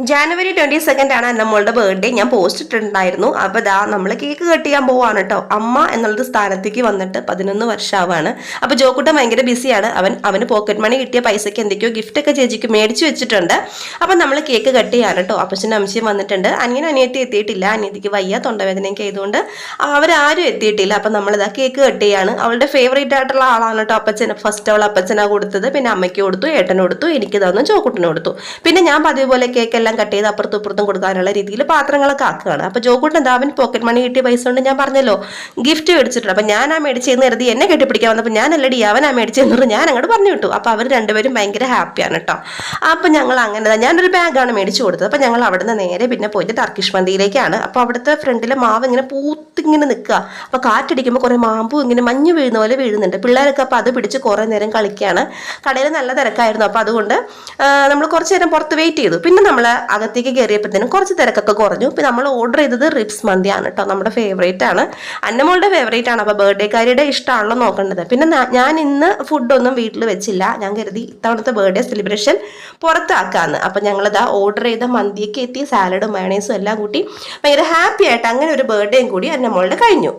ജാനുവരി 22 ആണ് നമ്മളുടെ ബർത്ത്ഡേ. ഞാൻ പോസ്റ്റ് ഇട്ടിട്ടുണ്ടായിരുന്നു. അപ്പോൾ ദാ നമ്മൾ കേക്ക് കട്ട് ചെയ്യാൻ പോവാണ് കേട്ടോ. അമ്മ എന്നുള്ളത് സ്ഥാനത്തേക്ക് വന്നിട്ട് 11 വർഷമാവാണ്. അപ്പോൾ ജോക്കുട്ടൻ ഭയങ്കര ബിസിയാണ്. അവന് പോക്കറ്റ് മണി കിട്ടിയ പൈസയ്ക്ക് എന്തൊക്കെയോ ഗിഫ്റ്റ് ഒക്കെ ചേച്ചിക്ക് മേടിച്ചു വെച്ചിട്ടുണ്ട്. അപ്പം നമ്മൾ കേക്ക് കട്ട് ചെയ്യാൻ കേട്ടോ. അപ്പച്ചനും അമ്മച്ചിയും വന്നിട്ടുണ്ട്. അനിയത്തി എത്തിയിട്ടില്ല. അനിയത്തിക്ക് വയ്യ, തൊണ്ടവേദനയൊക്കെ ആയതുകൊണ്ട് അവരാരും എത്തിയിട്ടില്ല. അപ്പം നമ്മളിതാ കേക്ക് കട്ട് ചെയ്യാണ്. അവളുടെ ഫേവറേറ്റ് ആയിട്ടുള്ള ആളാണ് കേട്ടോ അപ്പച്ചൻ. ഫസ്റ്റ് അവൾ അപ്പച്ചനാ കൊടുത്തത്, പിന്നെ അമ്മയ്ക്ക് കൊടുത്തു, ഏട്ടന് കൊടുത്തു, എനിക്ക് തന്നു, ജോക്കുട്ടന് കൊടുത്തു. പിന്നെ ഞാൻ പതിവ് പോലെ കേക്ക് കട്ട് ചെയ്ത് അപ്പുറത്തും ഇപ്പുറത്തും കൊടുക്കാനുള്ള രീതിയിൽ പാത്രങ്ങളൊക്കെ ആക്കുകയാണ്. അപ്പോൾ ജോക്കുട്ടൻ എന്താ അവൻ പോക്കറ്റ് മണി കിട്ടിയ പൈസ കൊണ്ട് ഞാൻ പറഞ്ഞല്ലോ ഗിഫ്റ്റ് മേടിച്ചിട്ടുണ്ട്. അപ്പം ഞാൻ ആ മേടിച്ചെന്ന് കരുതി എന്നെ കെട്ടിപ്പിടിക്കാൻ വന്നപ്പോൾ ഞാൻ അല്ലടി അവൻ ആ മേടിച്ചെന്ന് ഞാൻ അങ്ങോട്ട് പറഞ്ഞു വിട്ടു. അപ്പോൾ അവർ രണ്ടുപേരും ഭയങ്കര ഹാപ്പിയാണ് കേട്ടോ. അപ്പം ഞങ്ങൾ അങ്ങനെ ഞാനൊരു ബാഗാണ് മേടിച്ചു കൊടുത്തത്. അപ്പം ഞങ്ങൾ അവിടെ നിന്ന് നേരെ പിന്നെ പോയിട്ട് ടർക്കിഷ് മന്തിയിലേക്കാണ്. അപ്പോൾ അവിടുത്തെ ഫ്രണ്ടിലെ മാവ് ഇങ്ങനെ പൂത്തിങ്ങനെ നിൽക്കുക. അപ്പോൾ കാറ്റടിക്കുമ്പോൾ കുറേ മാമ്പും ഇങ്ങനെ മഞ്ഞ് വീഴുന്ന പോലെ വീഴുന്നുണ്ട്. പിള്ളേരൊക്കെ അപ്പോൾ അത് പിടിച്ച് കുറേ നേരം കളിക്കുകയാണ്. കടയിൽ നല്ല തിരക്കായിരുന്നു. അപ്പോൾ അതുകൊണ്ട് നമ്മൾ കുറച്ച് നേരം പുറത്ത് വെയിറ്റ് ചെയ്തു. പിന്നെ നമ്മൾ അകത്തേക്ക് കയറിയപ്പോഴത്തേനും കുറച്ച് തിരക്കൊക്കെ കുറഞ്ഞു. പിന്നെ നമ്മൾ ഓർഡർ ചെയ്തത് റിബ്സ് മന്തിയാണ് കേട്ടോ. നമ്മുടെ ഫേവറേറ്റ് ആണ്, അന്നമോളുടെ ഫേവറേറ്റ് ആണ്. അപ്പോൾ ബർത്ത്ഡേക്കാരിയുടെ ഇഷ്ടമാണല്ലോ നോക്കേണ്ടത്. പിന്നെ ഞാൻ ഇന്ന് ഫുഡൊന്നും വീട്ടിൽ വെച്ചില്ല. ഞാൻ കരുതി ഇത്തവണത്തെ ബർത്ത്ഡേ സെലിബ്രേഷൻ പുറത്താക്കാന്ന്. അപ്പം ഞങ്ങളിതാ ഓർഡർ ചെയ്ത മന്തിയൊക്കെ എത്തി, സാലഡും മയണൈസും എല്ലാം കൂട്ടി ഭയങ്കര ഹാപ്പി ആയിട്ട് അങ്ങനെ ഒരു ബർത്ത്ഡേയും കൂടി അന്നമോളുടെ കഴിഞ്ഞു.